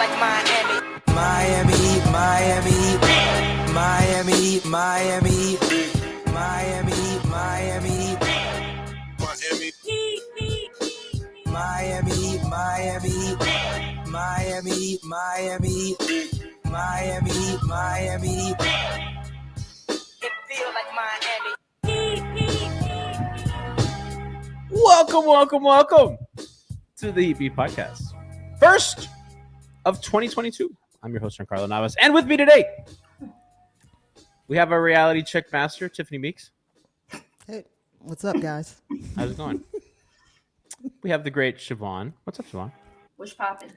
like Miami. Miami, Miami, Miami, Miami, Miami, Miami, Miami, Miami, Miami, Miami, Miami, Miami, Miami. It feels like Miami. Welcome to the EP Podcast. First of 2022. I'm your host, Giancarlo Navas. And with me today, we have our reality check master, Tiffany Meeks. Hey, what's up, guys? How's it going? We have the great Siobhan. What's up, Siobhan? What's popping?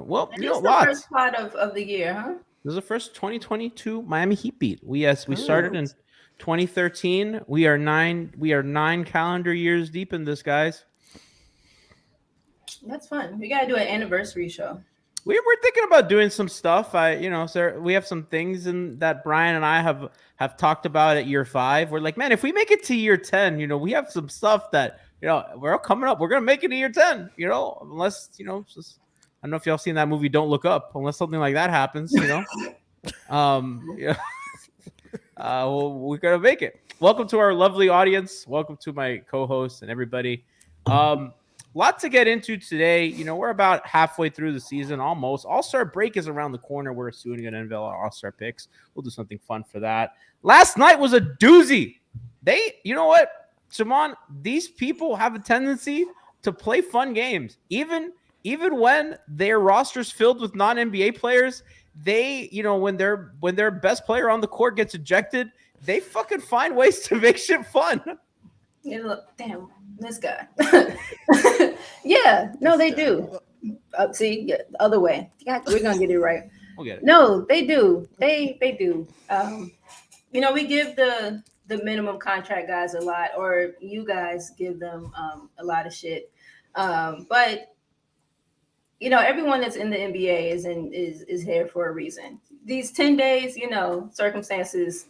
Well, This is the first part of the year, huh? This is the first 2022 Miami Heat beat. We started in 2013. We are nine calendar years deep in this, guys. That's fun. We gotta do an anniversary show. We're thinking about doing some stuff. So we have some things that Brian and I have talked about at year 5. We're like, man, if we make it to year 10, we have some stuff that we're all coming up. We're gonna make it to year 10. Unless just, I don't know if y'all seen that movie Don't Look Up. Unless something like that happens, we're gonna make it. Welcome to our lovely audience. Welcome to my co-host and everybody. Lot to get into today. We're about halfway through the season, almost. All-Star break is around the corner. We're soon going to unveil our All-Star picks. We'll do something fun for that. Last night was a doozy. You know what, Siobhan? These people have a tendency to play fun games. Even when their roster's filled with non-NBA players, they, when their best player on the court gets ejected, they fucking find ways to make shit fun. Damn, this guy. Yeah, no, they do. The other way. We're gonna get it right. We'll get it. No, they do. They do. We give the minimum contract guys a lot, or you guys give them a lot of shit. But everyone that's in the NBA is here for a reason. These 10 days, circumstances,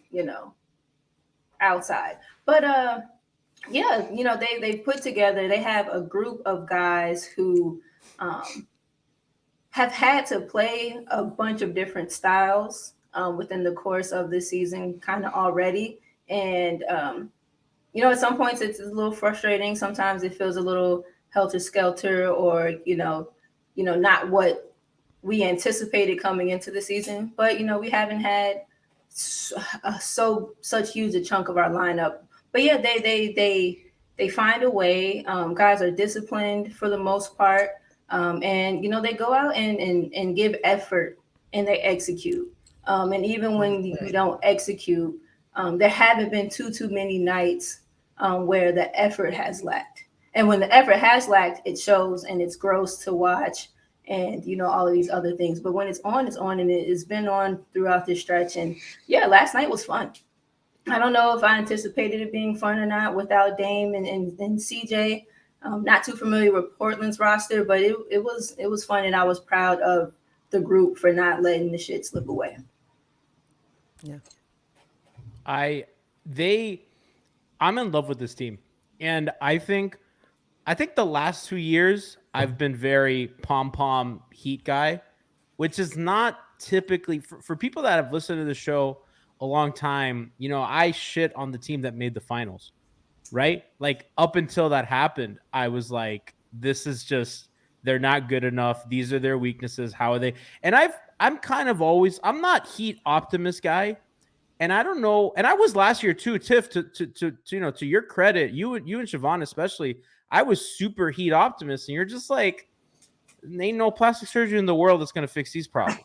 outside. But they put together, they have a group of guys who have had to play a bunch of different styles within the course of this season kind of already. And, at some points it's a little frustrating. Sometimes it feels a little helter-skelter or, not what we anticipated coming into the season. But, we haven't had such huge a chunk of our lineup. But yeah, they find a way. Guys are disciplined for the most part, and they go out and give effort and they execute. And even when you don't execute, there haven't been too many nights where the effort has lacked. And when the effort has lacked, it shows and it's gross to watch, and all of these other things. But when it's on, and it's been on throughout this stretch. And yeah, last night was fun. I don't know if I anticipated it being fun or not without Dame and CJ. Not too familiar with Portland's roster, but it was fun, and I was proud of the group for not letting the shit slip away. Yeah. I'm in love with this team. And I think the last 2 years I've been very pom-pom Heat guy, which is not typically for people that have listened to the show a long time. I shit on the team that made the finals, right? Like up until that happened, I was like, this is just, they're not good enough. These are their weaknesses. How are they? And I'm not Heat optimist guy. And I don't know. And I was last year too, Tiff, to your credit, you and Siobhan especially, I was super Heat optimist. And you're just like, ain't no plastic surgery in the world that's going to fix these problems.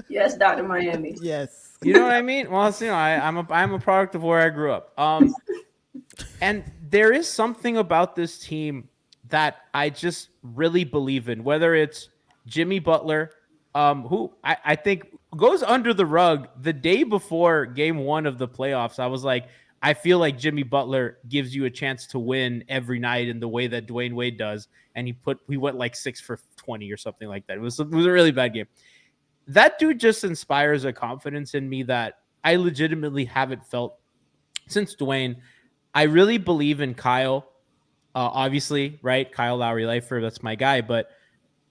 Yes, Dr. Miami. Yes. You know what I mean? Well, I'm a product of where I grew up. And there is something about this team that I just really believe in, whether it's Jimmy Butler, who I think goes under the rug. The day before game 1 of the playoffs, I was like, I feel like Jimmy Butler gives you a chance to win every night in the way that Dwayne Wade does. And he went like 6 for 20 or something like that. It was a really bad game. That dude just inspires a confidence in me that I legitimately haven't felt since Dwayne. I really believe in Kyle, obviously, right? Kyle Lowry Lifer, that's my guy. But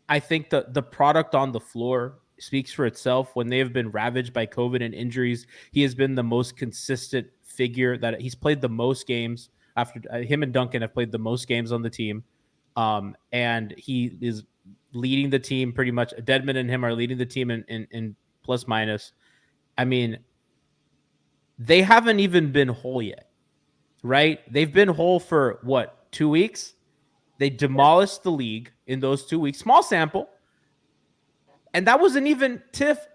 I think the product on the floor speaks for itself. When they have been ravaged by COVID and injuries, he has been the most consistent figure. That he's played the most games after him and Duncan have played the most games on the team. And he is leading the team pretty much. Dedmon and him are leading the team in plus minus. I mean, they haven't even been whole yet, right? They've been whole for what, 2 weeks? They demolished the league in those 2 weeks. Small sample. And that wasn't even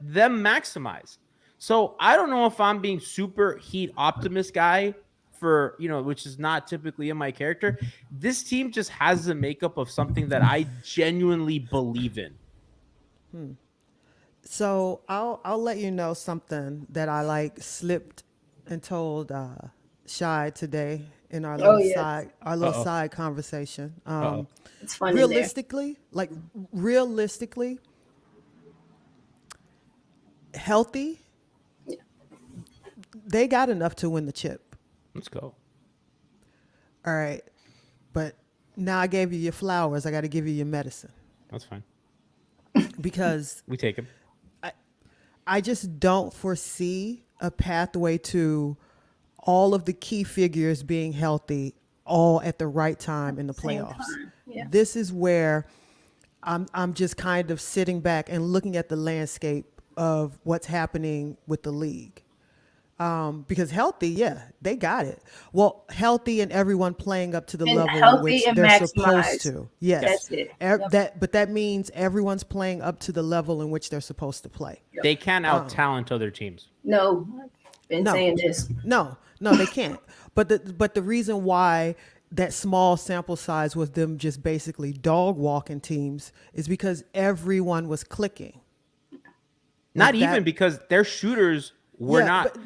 them maximized. So I don't know if I'm being super Heat optimist guy for, which is not typically in my character. This team just has the makeup of something that I genuinely believe in. So I'll let you know something that I slipped and told Shy today in our little side conversation. It's funny. Realistically, healthy, they got enough to win the chip. Let's go. All right, but now I gave you your flowers. I got to give you your medicine. That's fine. Because we take them. I just don't foresee a pathway to all of the key figures being healthy all at the right time in the playoffs. Yeah. This is where I'm just kind of sitting back and looking at the landscape of what's happening with the league. Because healthy, they got it. Well, healthy and everyone playing up to the level in which they're supposed to. Yes. That's it. But that means everyone's playing up to the level in which they're supposed to play. They can't out-talent other teams. No. Been saying this. No, they can't. But the reason why that small sample size was them just basically dog walking teams is because everyone was clicking. Not even because their shooters were not.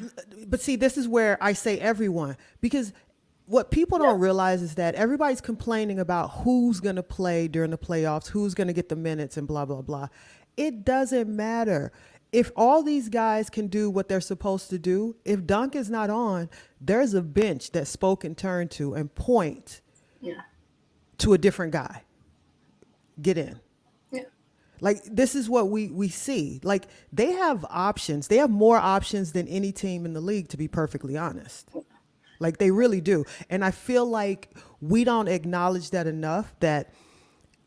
But see, this is where I say everyone, because what people don't realize is that everybody's complaining about who's going to play during the playoffs, who's going to get the minutes and blah, blah, blah. It doesn't matter. If all these guys can do what they're supposed to do, if Duncan's not on, there's a bench that Spoke can turn to and point to a different guy. Get in. Like, this is what we see. Like, they have options. They have more options than any team in the league, to be perfectly honest. Like, they really do. And I feel like we don't acknowledge that enough, that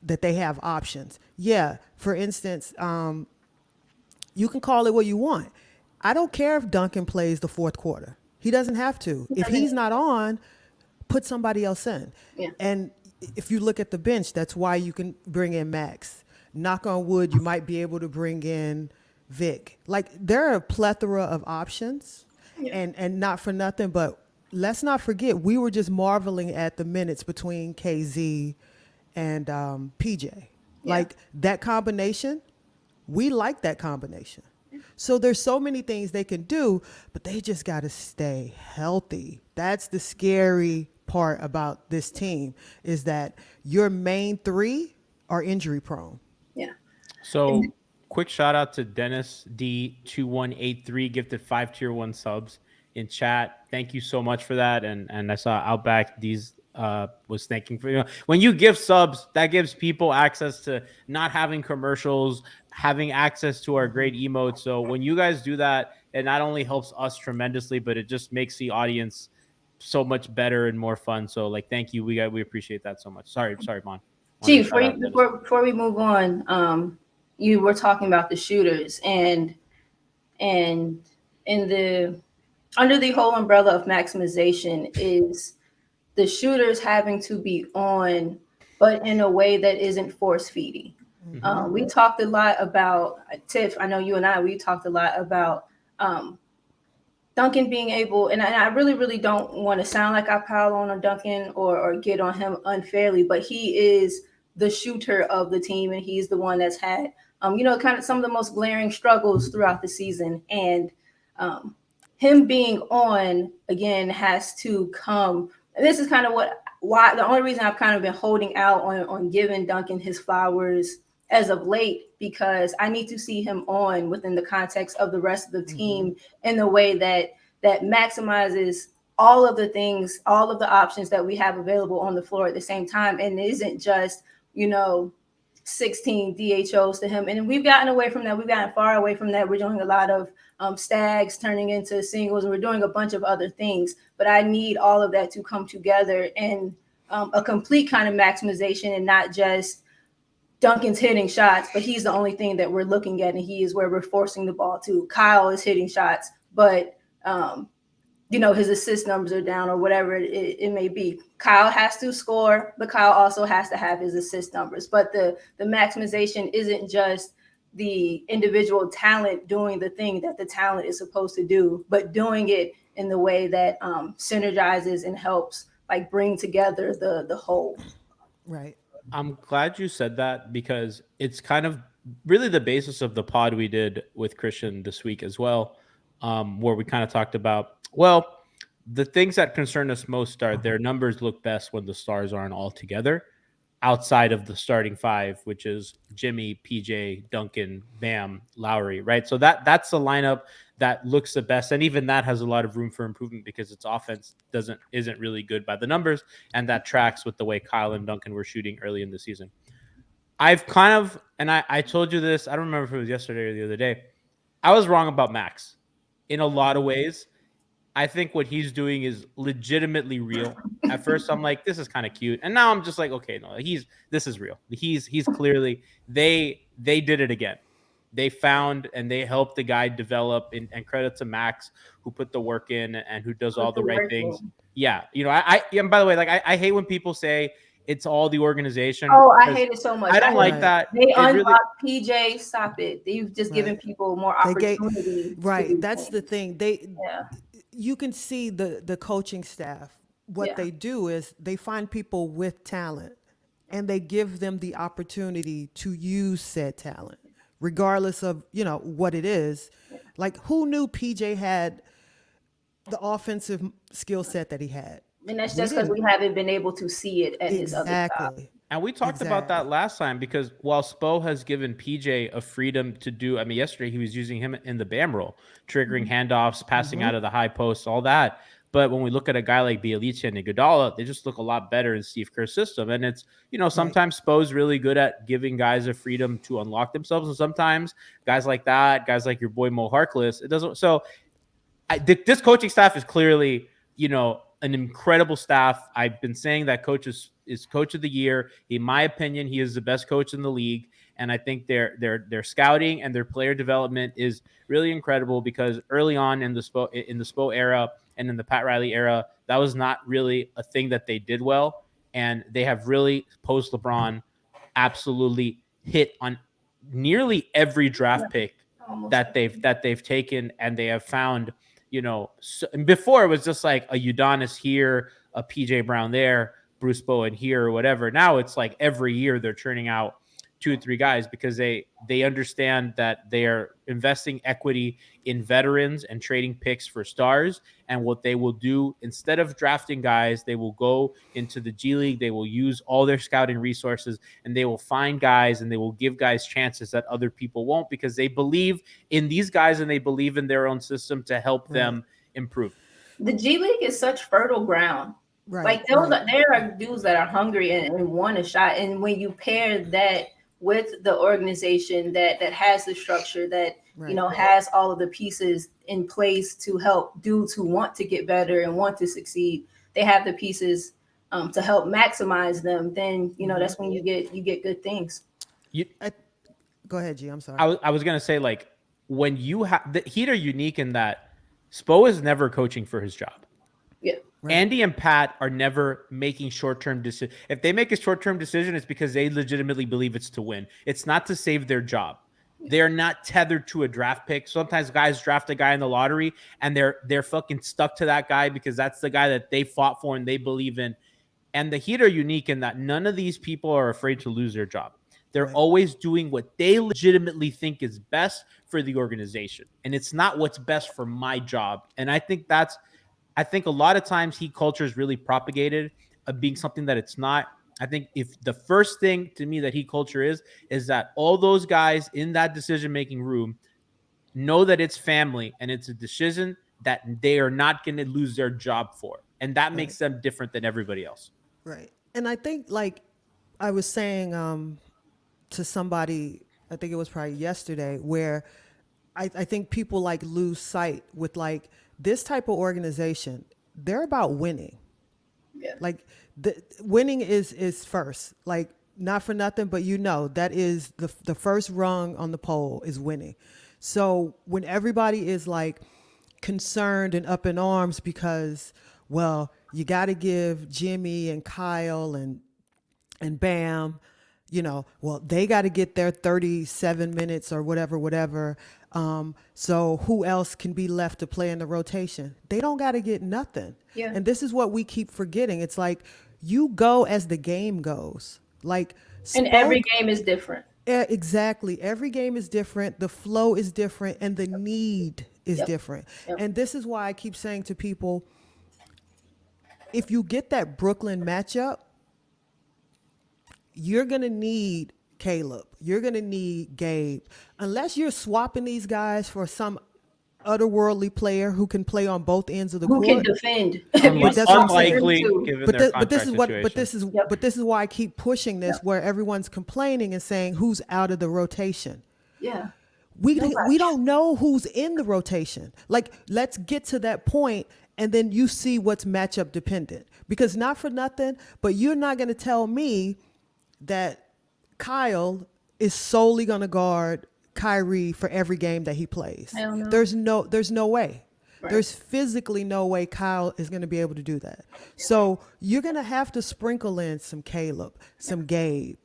they have options. Yeah, for instance, you can call it what you want. I don't care if Duncan plays the fourth quarter. He doesn't have to. If he's not on, put somebody else in. Yeah. And if you look at the bench, that's why you can bring in Max. Knock on wood, you might be able to bring in Vic. Like, there are a plethora of options, and not for nothing, but let's not forget, we were just marveling at the minutes between KZ and PJ. Like, that combination, we like that combination. So there's so many things they can do, but they just got to stay healthy. That's the scary part about this team, is that your main three are injury prone. Yeah. So quick shout out to Dennis D2183, gifted 5 tier 1 subs in chat. Thank you so much for that. And I saw Outback D's was thanking for when you give subs, that gives people access to not having commercials, having access to our great emotes. So when you guys do that, it not only helps us tremendously, but it just makes the audience so much better and more fun. So thank you. We appreciate that so much. Sorry, Mon. Chief, before we move on, you were talking about the shooters and in the under the whole umbrella of maximization is the shooters having to be on, but in a way that isn't force feeding. Mm-hmm. We talked a lot about Tiff. I know you and we talked a lot about Duncan being able, and I really, really don't want to sound like I pile on Duncan or get on him unfairly, but he is the shooter of the team, and he's the one that's had, kind of some of the most glaring struggles throughout the season. And him being on, again, has to come. And this is kind of why the only reason I've kind of been holding out on giving Duncan his flowers as of late, because I need to see him on within the context of the rest of the team in the way that maximizes all of the things, all of the options that we have available on the floor at the same time. And it isn't just, 16 DHOs to him. And we've gotten away from that. We've gotten far away from that. We're doing a lot of stags turning into singles, and we're doing a bunch of other things. But I need all of that to come together in a complete kind of maximization, and not just Duncan's hitting shots, but he's the only thing that we're looking at, and he is where we're forcing the ball to. Kyle is hitting shots, but his assist numbers are down or whatever it may be. Kyle has to score, but Kyle also has to have his assist numbers. But the maximization isn't just the individual talent doing the thing that the talent is supposed to do, but doing it in the way that synergizes and helps like bring together the whole. Right. I'm glad you said that because it's kind of really the basis of the pod we did with Christian this week as well, where we kind of talked about, well, the things that concern us most are their numbers look best when the stars aren't all together outside of the starting five, which is Jimmy, PJ, Duncan, Bam, Lowry, right? So that's the lineup that looks the best, and even that has a lot of room for improvement because its offense isn't really good by the numbers, and that tracks with the way Kyle and Duncan were shooting early in the season. I've kind of, and I told you this, I don't remember if it was yesterday or the other day, I was wrong about Max in a lot of ways. I think what he's doing is legitimately real. At first, I'm like, this is kind of cute, and now I'm just like, okay, no, this is real. He's clearly they did it again. They found and they helped the guy develop, and credit to Max who put the work in and who does all the right things. Yeah, and by the way, like I hate when people say it's all the organization. Oh, I hate it so much. I don't like that. They unlocked really, PJ. Stop it. They've just given people more They gave, opportunity. right. That's the thing. Yeah. You can see the coaching staff. What Yeah. they do is they find people with talent and they give them the opportunity to use said talent, regardless of, what it is. Like, who knew PJ had the offensive skill set that he had? And that's We just because didn't. we haven't been able to see it at his other job. Exactly. and we talked about that last time because while Spo has given PJ a freedom to do, I mean, yesterday he was using him in the BAM role, triggering handoffs, passing out of the high post, all that. But when we look at a guy like Bielica and Iguodala, they just look a lot better in Steve Kerr's system. And it's, sometimes Spo's really good at giving guys a freedom to unlock themselves. And sometimes guys like that, guys like your boy Mo Harkless, it doesn't. So this coaching staff is clearly, an incredible staff. I've been saying that coach is coach of the year. In my opinion, he is the best coach in the league. And I think their scouting and their player development is really incredible because early on in the Spo era and in the Pat Riley era, that was not really a thing that they did well. And they have really, post LeBron, absolutely hit on nearly every draft pick that they've taken, and they have found, and before it was just like a Udonis here, a PJ Brown there, Bruce Bowen here, or whatever. Now it's like every year they're churning out 2 or 3 guys because they understand that they are investing equity in veterans and trading picks for stars. And what they will do, instead of drafting guys, they will go into the G League. They will use all their scouting resources and they will find guys and they will give guys chances that other people won't because they believe in these guys and they believe in their own system to help them improve. The G League is such fertile ground. Right. Like there are dudes that are hungry and want a shot. And when you pair that with the organization that has the structure that has all of the pieces in place to help dudes who want to get better and want to succeed, they have the pieces to help maximize them, then that's when you get good things. Go ahead, G. I'm sorry. I was gonna say, like, when you have the Heat are unique in that Spo is never coaching for his job. Yeah. Right. Andy and Pat are never making short-term decisions. If they make a short-term decision, it's because they legitimately believe it's to win. It's not to save their job. They're not tethered to a draft pick. Sometimes guys draft a guy in the lottery and they're fucking stuck to that guy because that's the guy that they fought for and they believe in. And the Heat are unique in that none of these people are afraid to lose their job. They're always doing what they legitimately think is best for the organization. And it's not what's best for my job. And I think a lot of times Heat culture is really propagated of being something that it's not. I think if the first thing to me that Heat culture is that all those guys in that decision-making room know that it's family and it's a decision that they are not going to lose their job for. And that makes them different than everybody else. Right. And I think, like I was saying to somebody, I think it was probably yesterday, where I think people like lose sight with like this type of organization. They're about winning. Yeah. Like the winning is first. Like not for nothing, but that is the first rung on the pole is winning. So when everybody is like concerned and up in arms because, well, you got to give Jimmy and Kyle and Bam, well, they got to get their 37 minutes or whatever. So who else can be left to play in the rotation? They don't got to get nothing. Yeah. And this is what we keep forgetting. It's like you go as the game goes. Like And every game is different. Yeah, exactly. Every game is different. The flow is different and the need is different. And this is why I keep saying to people, if you get that Brooklyn matchup, you're going to need Caleb. You're going to need Gabe. Unless you're swapping these guys for some otherworldly player who can play on both ends of the court. Who can defend? Unlikely given their contract situation. But this is why I keep pushing this where everyone's complaining and saying who's out of the rotation. Yeah. We don't know who's in the rotation. Like, let's get to that point and then you see what's matchup dependent. Because not for nothing, but you're not going to tell me that Kyle is solely going to guard Kyrie for every game that he plays. I don't know. There's no way. Right. There's physically no way Kyle is going to be able to do that. So you're going to have to sprinkle in some Caleb, some Gabe.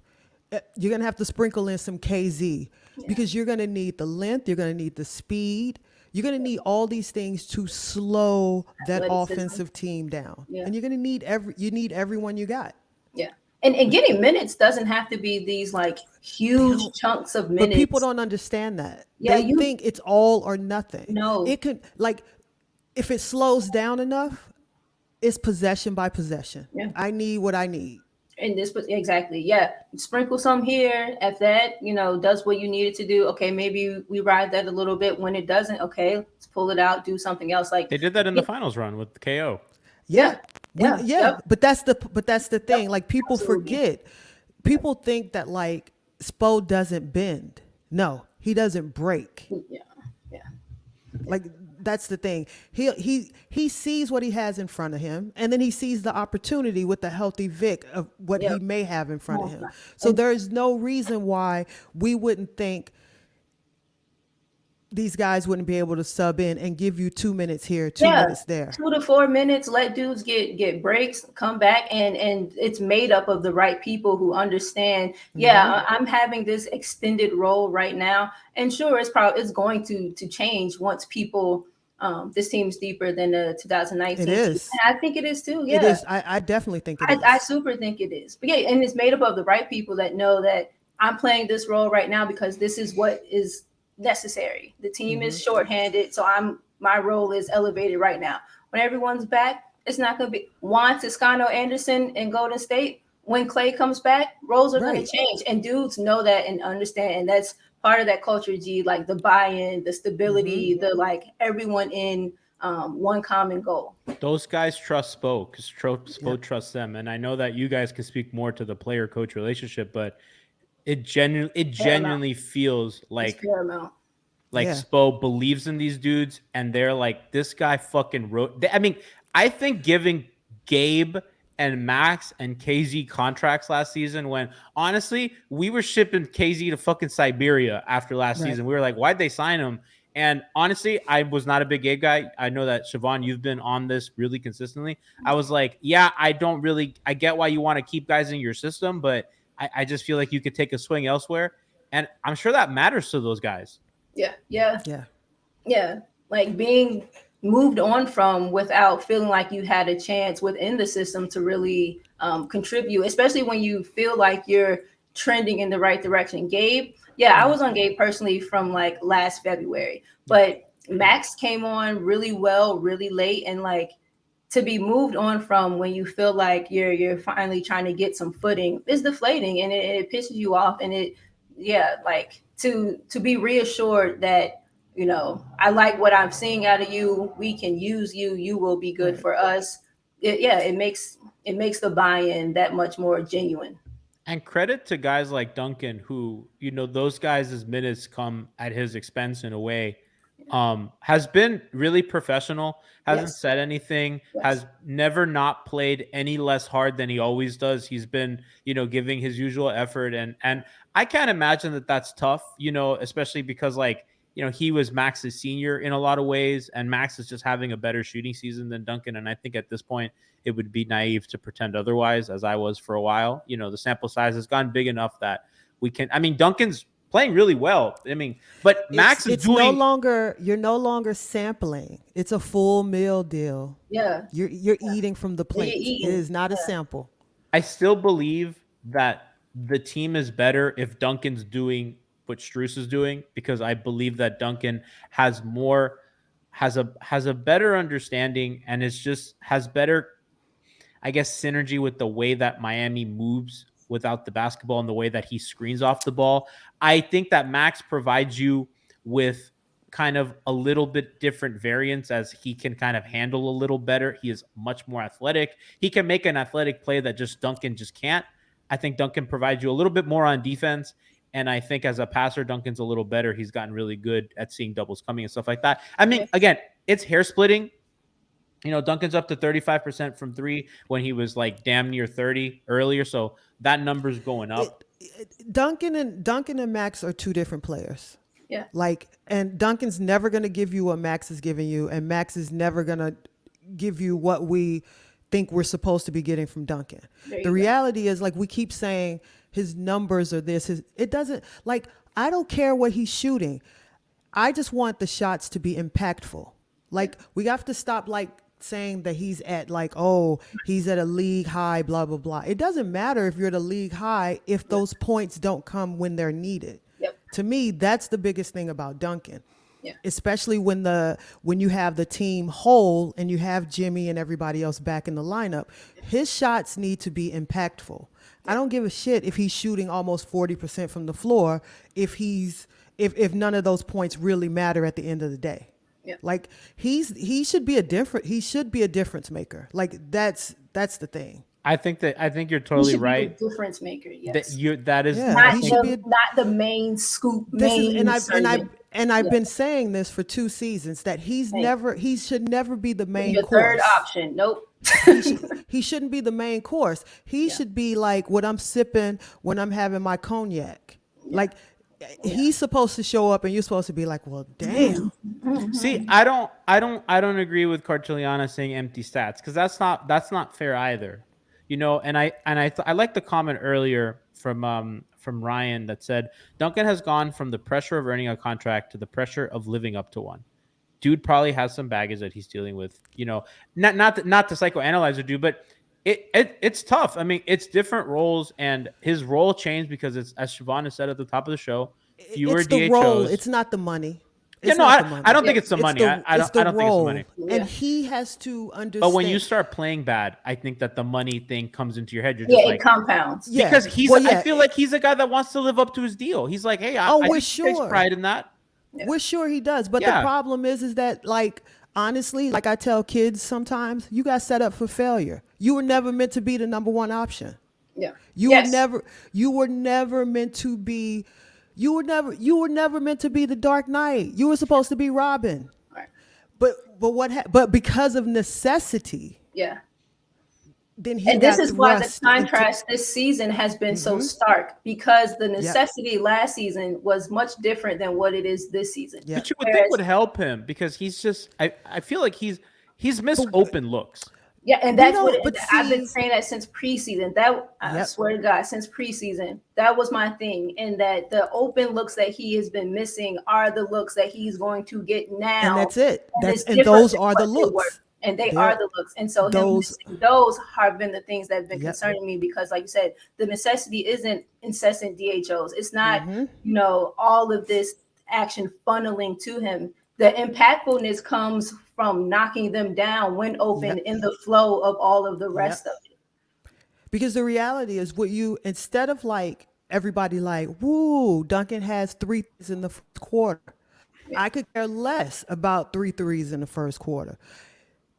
You're going to have to sprinkle in some KZ because you're going to need the length. You're going to need the speed. You're going to need all these things to slow that offensive team down. Yeah. And you're going to need everyone you got. Yeah. And getting minutes doesn't have to be these like huge chunks of minutes. But people don't understand that. Yeah, they think it's all or nothing. No. It could, like, if it slows down enough, it's possession by possession. Yeah. I need what I need. And this was exactly, sprinkle some here. If that, does what you need it to do, okay, maybe we ride that a little bit. When it doesn't, okay, let's pull it out, do something else. Like they did that in the finals run with the KO. Yeah. But that's the thing. Like people forget. People think that like Spo doesn't bend. No, he doesn't break. Yeah. Like that's the thing. He sees what he has in front of him, and then he sees the opportunity with the healthy Vic of what he may have in front of him. So there is no reason why we wouldn't think these guys wouldn't be able to sub in and give you 2 minutes here, 2 minutes there. 2 to 4 minutes, let dudes get breaks, come back, and it's made up of the right people who understand, I'm having this extended role right now. And sure, it's going to change once people, this team's deeper than the 2019. It is. And I think it is too. Yeah. It is. I definitely think it is. I super think it is. But and it's made up of the right people that know that I'm playing this role right now because this is what is necessary. The team is shorthanded, so my role is elevated right now. When everyone's back, it's not going to be Juan Toscano Anderson in Golden State. When Clay comes back, roles are going to change, and dudes know that and understand, and that's part of that culture. Like the buy-in, the stability, the like everyone in one common goal. Those guys trust Spo because Spo trusts them, and I know that you guys can speak more to the player-coach relationship, but it genuinely feels like Spo believes in these dudes, and they're like, this guy fucking wrote. I mean, I think giving Gabe and Max and KZ contracts last season, when honestly we were shipping KZ to fucking Siberia after last season. We were like, why'd they sign him? And honestly, I was not a big Gabe guy. I know that Siobhan, you've been on this really consistently. I was like, I get why you want to keep guys in your system, but I just feel like you could take a swing elsewhere. And I'm sure that matters to those guys. Yeah. Like being moved on from without feeling like you had a chance within the system to really contribute, especially when you feel like you're trending in the right direction. Gabe, I was on Gabe personally from like last February, but Max came on really well, really late, and like to be moved on from when you feel like you're finally trying to get some footing is deflating, and it pisses you off. And like to be reassured that, I like what I'm seeing out of you. We can use you. You will be good for us. It makes the buy-in that much more genuine. And credit to guys like Duncan, who, those guys' minutes come at his expense in a way. Has been really professional, hasn't Yes. said anything, Yes. has never not played any less hard than he always does. He's been, giving his usual effort. And I can't imagine that that's tough, especially because like, he was Max's senior in a lot of ways, and Max is just having a better shooting season than Duncan. And I think at this point, it would be naive to pretend otherwise, as I was for a while. The sample size has gone big enough that we can. I mean, Duncan's playing really well. I mean, but Max is It's no doing. longer, you're no longer sampling. It's a full meal deal. Yeah. You're eating from the You're plate. It eating. is not a sample. I still believe that the team is better if Duncan's doing what Strus is doing, because I believe that Duncan has a better understanding, and has better, I guess, synergy with the way that Miami moves without the basketball and the way that he screens off the ball. I think that Max provides you with kind of a little bit different variance, as he can kind of handle a little better. He is much more athletic. He can make an athletic play that just Duncan just can't. I think Duncan provides you a little bit more on defense. And I think as a passer, Duncan's a little better. He's gotten really good at seeing doubles coming and stuff like that. I mean, again, it's hair splitting. Duncan's up to 35% from three when he was like damn near 30 earlier. So that number's going up. Duncan and Max are two different players. Yeah. And Duncan's never going to give you what Max is giving you, and Max is never going to give you what we think we're supposed to be getting from Duncan. The reality is, like we keep saying, his numbers are this. It doesn't, like, I don't care what he's shooting. I just want the shots to be impactful. Like, we have to stop like saying that he's at he's at a league high, blah, blah, blah. It doesn't matter if you're at a league high if those points don't come when they're needed. Yep. To me, that's the biggest thing about Duncan. Yeah. Especially when you have the team whole and you have Jimmy and everybody else back in the lineup, his shots need to be impactful. I don't give a shit if he's shooting almost 40% from the floor if if none of those points really matter at the end of the day. Yeah. Like he should be a difference maker. Like that's the thing. I think you're He totally should right. be a difference maker. Yes. That is Yeah. Not the main scoop. I've been saying this for 2 seasons that he should never be the main Your course. third option. Nope. He shouldn't be the main course. He should be like what I'm sipping when I'm having my cognac. Like he's supposed to show up and you're supposed to be like, well, damn. See, I don't agree with Cartiliana saying empty stats, because that's not fair either. And I like the comment earlier from Ryan that said Duncan has gone from the pressure of earning a contract to the pressure of living up to one. Dude probably has some baggage that he's dealing with. Not to psychoanalyze or do, but it's tough. I mean, it's different roles, and his role changed because it's, as Siobhan has said at the top of the show, fewer It's the DHOs. role. It's not the money. It's I not the money. don't think it's the money. I don't think it's the role. money. And he has to understand. But when you start playing bad, I think that the money thing comes into your head. You're just Yeah, like, it compounds. Yeah. because he's. Well, yeah. I feel like he's a guy that wants to live up to his deal. He's like, hey, I we're think he takes sure. pride in that. Yeah. We're sure he does. But Yeah. the problem is that, like, honestly, like I tell kids sometimes, you got set up for failure. You were never meant to be the number one option. Yeah. You were never meant to be you were never meant to be the Dark Knight. You were supposed to be Robin. Right. But because of necessity, Yeah. then he And this got is why the thrust into- contrast this season has been so stark, because the necessity last season was much different than what it is this season. Yeah. But you would think would help him, because he's just. I feel like he's missed open looks. Yeah, and that's don't- what but I've been see- saying that since preseason. That I Yep. swear to God, since preseason, that was my thing. And that the open looks that he has been missing are the looks that he's going to get now. And that's it. it's And different those than are the what they were. looks. And they They're- are the looks. And so those- those have been the things that have been Yep. concerning me, because like you said, the necessity isn't incessant DHOs. It's not, Mm-hmm. all of this action funneling to him. The impactfulness comes from knocking them down when open in the flow of all of the rest of it. Because the reality is, instead of like everybody like, woo, Duncan has 3 threes in the first quarter. I could care less about 3 threes in the first quarter.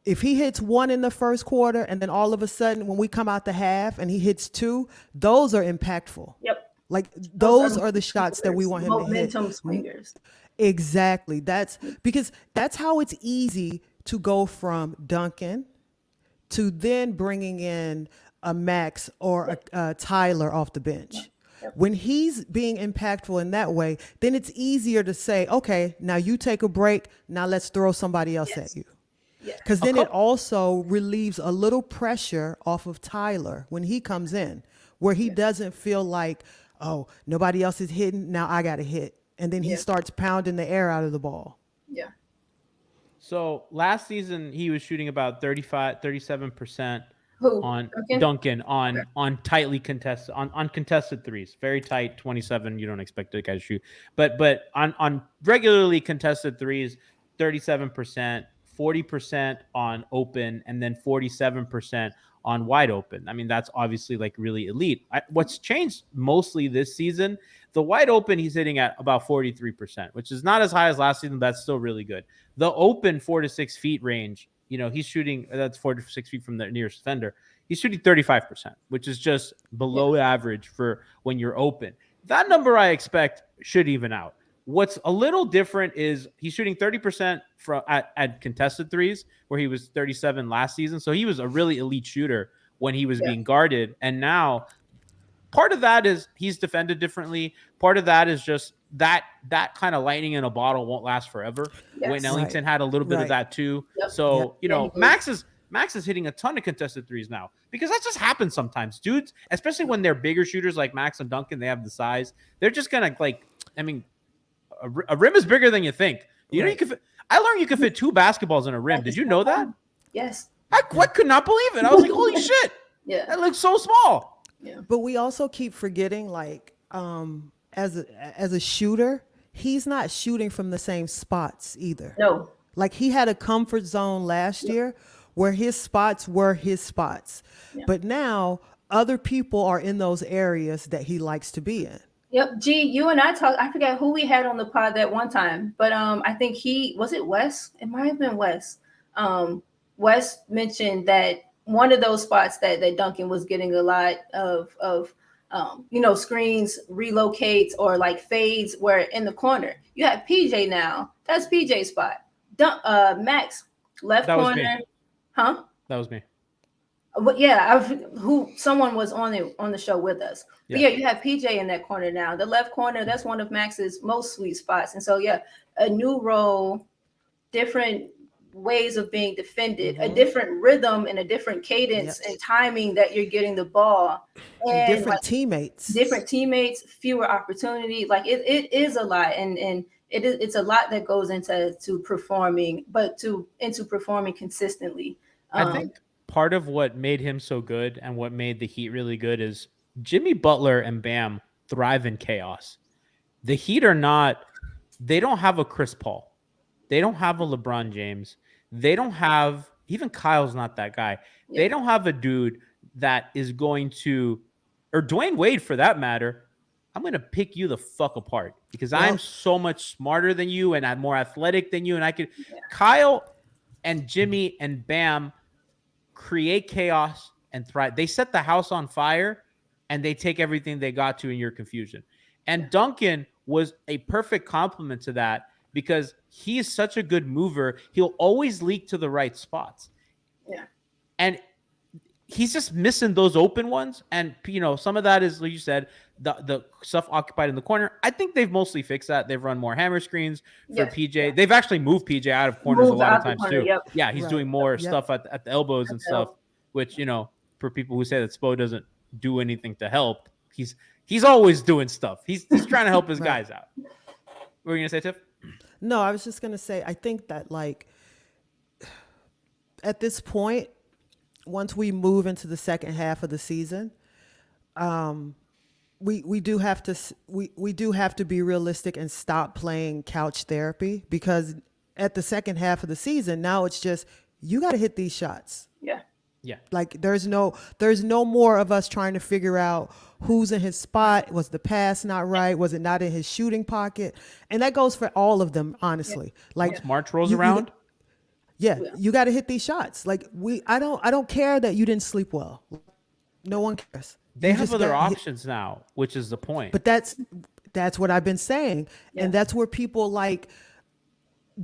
If he hits one in the first quarter and then all of a sudden when we come out the half and he hits two, those are impactful. Yep. Like those are the shots that we want him to hit. Momentum swingers. Exactly. That's because that's how it's easy to go from Duncan to then bringing in a Max or a Tyler off the bench. When he's being impactful in that way, then it's easier to say, okay, now you take a break. Now let's throw somebody else at you. Because then it also relieves a little pressure off of Tyler when he comes in, where he doesn't feel like, oh, nobody else is hitting. Now I got to hit. And then he starts pounding the air out of the ball. Yeah. So last season he was shooting about 37% Who? on Duncan? on tightly contested on contested threes. Very tight, 27. You don't expect the guy to shoot. But on regularly contested threes, 37%, 40% on open, and then 47% on wide open. I mean, that's obviously like really elite. What's changed mostly this season, the wide open, he's hitting at about 43%, which is not as high as last season, but that's still really good. The open 4 to 6 feet range, you know, he's shooting, that's 4 to 6 feet from the nearest defender. He's shooting 35%, which is just below average for when you're open. That number I expect should even out. What's a little different is he's shooting 30% at contested threes, where he was 37 last season. So he was a really elite shooter when he was being guarded. And now part of that is he's defended differently. Part of that is just that kind of lightning in a bottle won't last forever. Wayne Ellington had a little bit of that too. So, you know, Max is hitting a ton of contested threes now, because that just happens sometimes. Dudes, especially when they're bigger shooters like Max and Duncan, they have the size. They're just going to, like, I mean, a rim is bigger than you think. You know, I learned you can fit 2 basketballs in a rim. Did you know that? Yes. I could not believe it. I was like, holy shit. That looks so small. Yeah. But we also keep forgetting, like, as a shooter, he's not shooting from the same spots either. No. Like, he had a comfort zone last year where his spots were his spots. But now other people are in those areas that he likes to be in. Yep. G, you and I talked, I forget who we had on the pod that one time, but I think was it Wes? It might have been Wes. Wes mentioned that one of those spots that Duncan was getting a lot of you know, screens, relocates, or like fades, where in the corner. You have PJ now. That's PJ's spot. Max, left corner. Huh? That was me. But yeah, someone was on the show with us. But yeah, you have PJ in that corner now. The left corner, that's one of Max's most sweet spots. And so yeah, a new role, different ways of being defended, a different rhythm and a different cadence and timing that you're getting the ball, and different teammates, fewer opportunity. Like it is a lot, and it's a lot that goes into performing, but into performing consistently. I think part of what made him so good and what made the Heat really good is Jimmy Butler and Bam thrive in chaos. The Heat they don't have a Chris Paul. They don't have a LeBron James. They don't have, even Kyle's not that guy. Yeah. They don't have a dude that is going to, or Dwayne Wade for that matter, I'm going to pick you the fuck apart because I'm so much smarter than you and I'm more athletic than you. And Kyle and Jimmy and Bam create chaos and thrive. They set the house on fire and they take everything they got to in your confusion. And Duncan was a perfect complement to that because he is such a good mover. He'll always leak to the right spots. Yeah. And he's just missing those open ones. And, you know, some of that is, like you said, the stuff occupied in the corner. I think they've mostly fixed that. They've run more hammer screens for PJ. Yeah. They've actually moved PJ out of corners a lot of times too. Yep. Yeah, he's doing more stuff at the elbows and stuff, which, you know, for people who say that Spo doesn't do anything to help, he's always doing stuff. He's trying to help his guys out. What were you going to say, Tiff? No, I was just going to say, I think that, like, at this point, once we move into the second half of the season, we do have to be realistic and stop playing couch therapy, because at the second half of the season, now it's just, you got to hit these shots. Yeah. Yeah. Like there's no more of us trying to figure out who's in his spot. Was the pass not right? Was it not in his shooting pocket? And that goes for all of them, honestly. Like once March rolls around, Yeah, you got to hit these shots. Like I don't care that you didn't sleep well. No one cares. They You have just other got- options now, which is the point. But that's what I've been saying, and that's where people like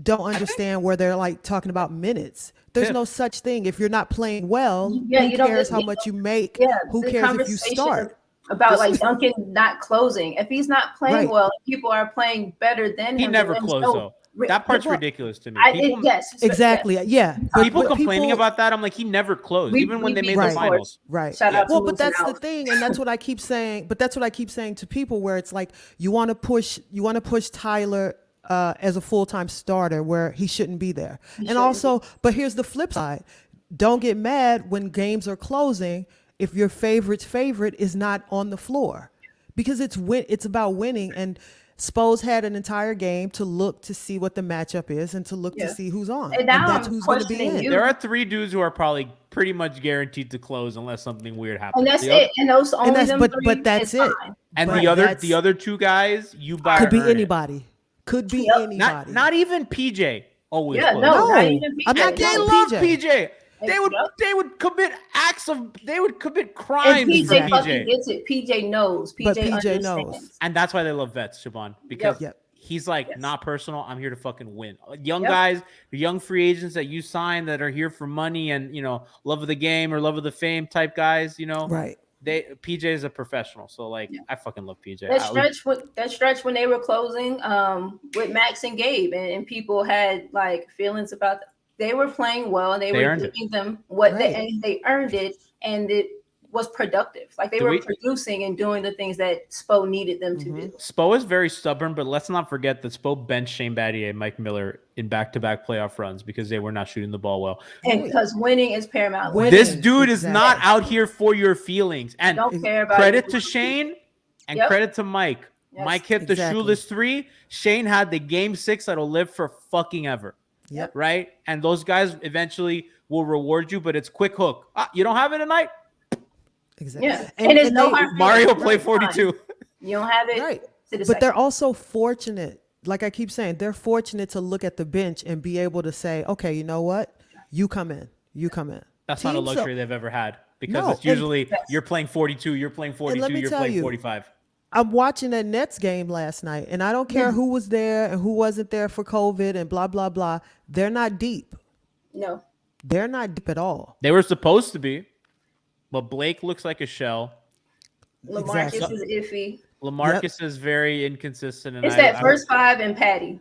don't understand where they're like talking about minutes. There's Tiff. no such thing. If you're not playing well, Yeah, who you don't- cares how much you make? Yeah, Who the cares if you conversation start? about like Duncan not closing. If he's not playing Right. well, people are playing better than He him. never then closed so- though. That part's Well, ridiculous to me. yes, Exactly. Yeah. People complaining about that. I'm like, he never closed, even when they made the Right. finals. Right. Shout out to Well, but Moose that's and the Alex. thing, and that's what I keep saying. But that's what I keep saying to people, where it's like you want to push Tyler as a full-time starter, where he shouldn't be there. And also, but here's the flip side: don't get mad when games are closing if your favorite's favorite is not on the floor, because it's about winning. And Spo's had an entire game to look to see what the matchup is and to look to see who's on. And now that's I'm who's going to be questioning in. you. There are 3 dudes who are probably pretty much guaranteed to close unless something weird happens. And that's it. And those only that's- them but- three but that's is it. fine. And But the that's- other 2 guys, you buy Could be earn it. anybody. Could be Yep. anybody. Not even PJ. Always Yeah, close. no, No, not even I'm not PJ. They getting love PJ. PJ. They would Yep. commit And crimes PJ for fucking PJ. gets it. PJ knows. But PJ PJ understands. knows. And that's why they love vets, Siobhan, because Yep. he's like, Yes. not personal. I'm here to fucking win. Young Yep. guys, the young free agents that you sign that are here for money and, love of the game or love of the fame type guys, Right. PJ is a professional. So like, I fucking love PJ. That stretch when they were closing with Max and Gabe, and people had like feelings about that. They were playing well, and they were earned it. giving them what Right. they earned it, and it was productive. Like they were producing and doing the things that Spo needed them to do. Spo is very stubborn, but let's not forget that Spo benched Shane Battier and Mike Miller in back-to-back playoff runs because they were not shooting the ball well. And because winning is paramount. Winning. This dude is Exactly. not out here for your feelings. And Don't care about credit it. to Shane and Yep. credit to Mike. Yes. Mike hit the Exactly. shoeless 3. Shane had the game 6 that'll live for fucking ever. Yep. Right? And those guys eventually will reward you, but it's quick hook. You don't have it tonight? Exactly. Yeah. And it's no hard Mario feelings. play It's fine. 42. You don't have it. Right. To the But they're second. also fortunate. Like I keep saying, they're fortunate to look at the bench and be able to say, okay, you know what? You come in. You come in. That's not a Teams are- luxury they've ever had because No, it's usually and- you're playing 42, you're playing 42, me you're tell playing you, 45. I'm watching that Nets game last night, and I don't care who was there and who wasn't there for COVID and blah, blah, blah. They're not deep. No. They're not deep at all. They were supposed to be, but Blake looks like a shell. LaMarcus Exactly. is iffy. LaMarcus is very inconsistent. And It's that first 5 and Patty.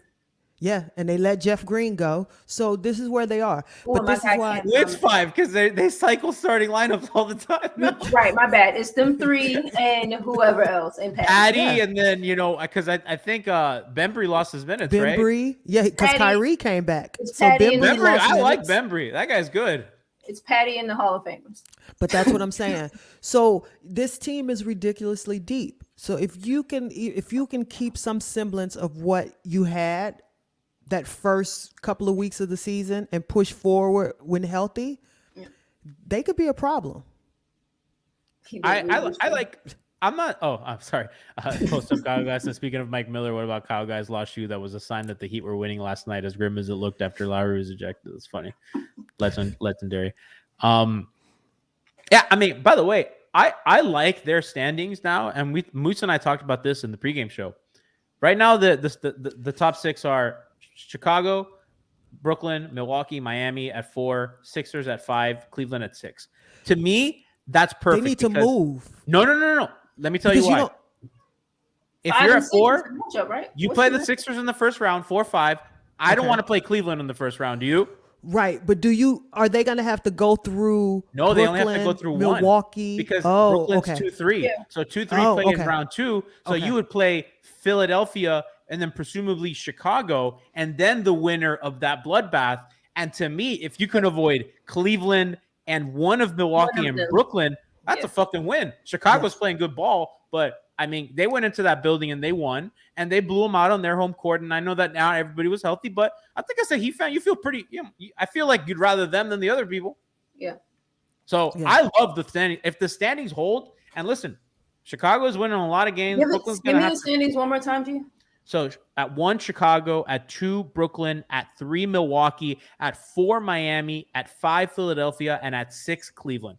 Yeah, and they let Jeff Green go. So this is where they are. Ooh, But my this is guy why can't- Which 5? Because they cycle starting lineups all the time. Right, my bad. It's them 3 and whoever else and Patty. Patty, Yeah. and then, because I think Bembry lost his minutes, right? Bembry, yeah, because Patty- Kyrie came back. It's So Patty and Bembry Bembry, lost I like minutes. Bembry. That guy's good. It's Patty and the Hall of Famers. But that's what I'm saying. So this team is ridiculously deep. So if you can keep some semblance of what you had that first couple of weeks of the season and push forward when healthy, they could be a problem. I'm not. Oh, I'm sorry. Post up Kyle Guys. And speaking of Mike Miller, what about Kyle Guys' lost shoe? That was a sign that the Heat were winning last night, as grim as it looked after Lowry was ejected. It's funny. Legendary. Yeah, I mean, by the way, I like their standings now, and Moose and I talked about this in the pregame show. Right now, the top 6 are Chicago, Brooklyn, Milwaukee, Miami at 4, Sixers at 5, Cleveland at 6. To me, that's perfect. They need to move. No. Let me tell you Because you why. don't- If 5 you're and at 6 4, is a matchup, right? you What's play the the Sixers in the first round, 4-5. I don't Okay. want to play Cleveland in the first round. Do you? Right, but are they going to have to go through No, they Brooklyn, only have to go through Milwaukee? one because oh, Brooklyn's okay. 2-3. Yeah. So 2-3 Oh, play okay. in round 2. So Okay. you would play Philadelphia and then presumably Chicago, and then the winner of that bloodbath. And to me, if you can avoid Cleveland and one of Milwaukee One of and them. Brooklyn, that's Yeah. a fucking win. Chicago's Yes. playing good ball, but I mean, they went into that building and they won, and they blew them out on their home court. And I know that now everybody was healthy, but I think as a Heat fan, you feel pretty. I feel like you'd rather them than the other people. Yeah. So Yeah. I love the standing. If the standings hold, and listen, Chicago is winning a lot of games. Brooklyn's Give gonna me have the to. standings one more time, G. So at 1, Chicago, at 2, Brooklyn, at 3, Milwaukee, at 4, Miami, at 5, Philadelphia, and at 6, Cleveland.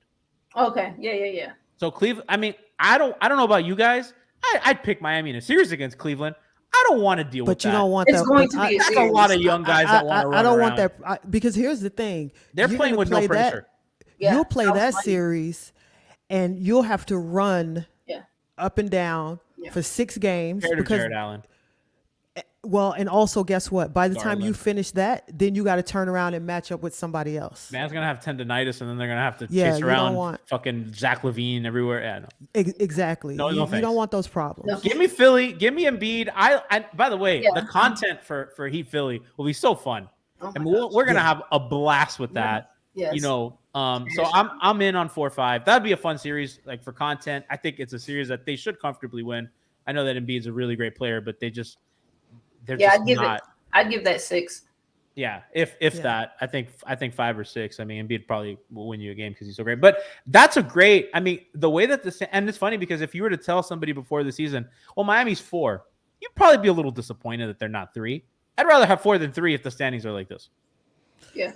Okay. Yeah. So Cleveland, I mean, I don't know about you guys. I'd pick Miami in a series against Cleveland. I don't want to deal with But you that. don't want It's that. going but to be a That's a series. lot of young guys that want to run I don't around. want that because here's the thing. They're You're playing gonna with no play that- pressure. Yeah, You'll play that was that funny. series, and you'll have to run Yeah. up and down Yeah. for 6 games Compared to because Jared Allen. well, and also guess what? By the time you Garland. finish that, then you got to turn around and match up with somebody else. Man's gonna have tendonitis, and then they're gonna have to Yeah, chase you don't around want- fucking Zach LaVine everywhere. Yeah, no. Exactly. No, you, no you thanks. don't want those problems. No. Give me Philly. Give me Embiid. I by the way, Yeah. the content for Heat Philly will be so fun. Oh I my mean, gosh. we're gonna have a blast with that. Yes. You know, so I'm in on 4-5. That'd be a fun series, like for content. I think it's a series that they should comfortably win. I know that Embiid's a really great player, but they're just Yeah, not. I'd give that 6. Yeah, if that, I think 5 or 6. I mean, Embiid probably will win you a game because he's so great. But that's a great. I mean, the way that and it's funny because if you were to tell somebody before the season, well, Miami's 4, you'd probably be a little disappointed that they're not 3. I'd rather have 4 than 3 if the standings are like this. Yeah.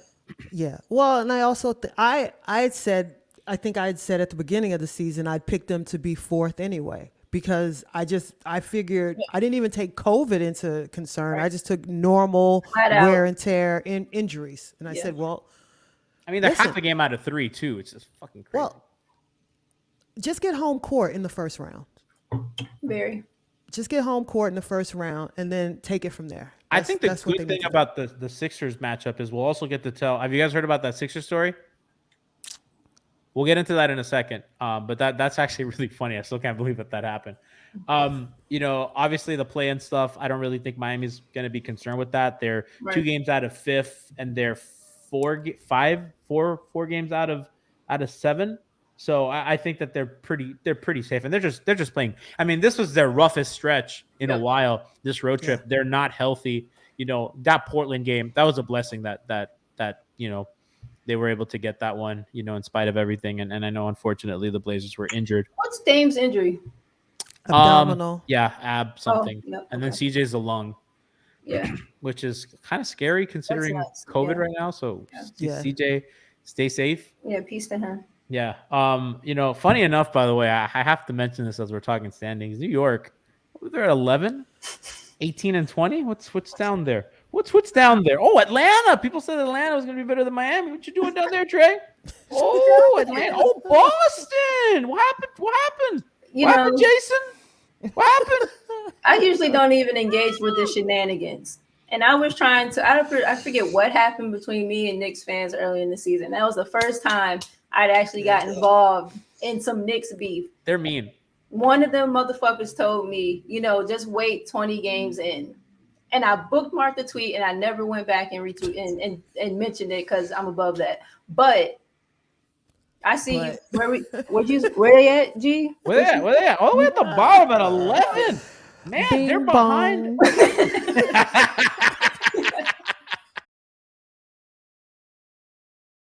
Yeah. Well, and I also I had said at the beginning of the season I'd pick them to be 4th anyway because I figured I didn't even take COVID into concern. I just took normal Flat out. wear and tear in injuries, and I Yeah. said, well, I mean, they're Listen. half a game out of 3 too. It's just fucking crazy. well, just get home court in the first round. Very. Just get home court in the first round, and then take it from there. I think the what good they thing need to do. about the Sixers matchup is we'll also get to tell. Have you guys heard about that Sixers story? We'll get into that in a second. But that's actually really funny. I still can't believe that happened. You know, obviously the play-in stuff, I don't really think Miami's going to be concerned with that. They're Right. 2 games out of 5th, and they're 4 games out of 7. So I think that they're pretty safe, and they're just playing. I mean, this was their roughest stretch in a while. This road trip, they're not healthy. You know, that Portland game, that was a blessing that you know they were able to get that one. You know, in spite of everything, and I know unfortunately the Blazers were injured. What's Dame's injury? Abdominal. Yeah, ab something, yep, and then okay. CJ's the lung, Yeah. which is kind of scary considering nuts, COVID yeah. right now. So Yeah. CJ, stay safe. Yeah. Peace to him. Yeah. You know, funny enough, by the way, I have to mention this as we're talking standings. New York, they're at 11, 18 and 20. What's down there? What's down there? Oh, Atlanta. People said Atlanta was going to be better than Miami. What you doing down there, Trey? Oh, Atlanta. Oh, Boston. What happened? You What know, happened, Jason? What happened? I usually don't even engage with the shenanigans. And I was trying to, I forget what happened between me and Knicks fans early in the season. That was the first time I'd actually got involved in some Knicks beef. They're mean. One of them motherfuckers told me, you know, just wait 20 games in. And I bookmarked the tweet and I never went back and retweet and mentioned it because I'm above that. But I see you. Where they at, G? Where they at? All the way at the bottom at 11. Man, they're Bing behind. bong.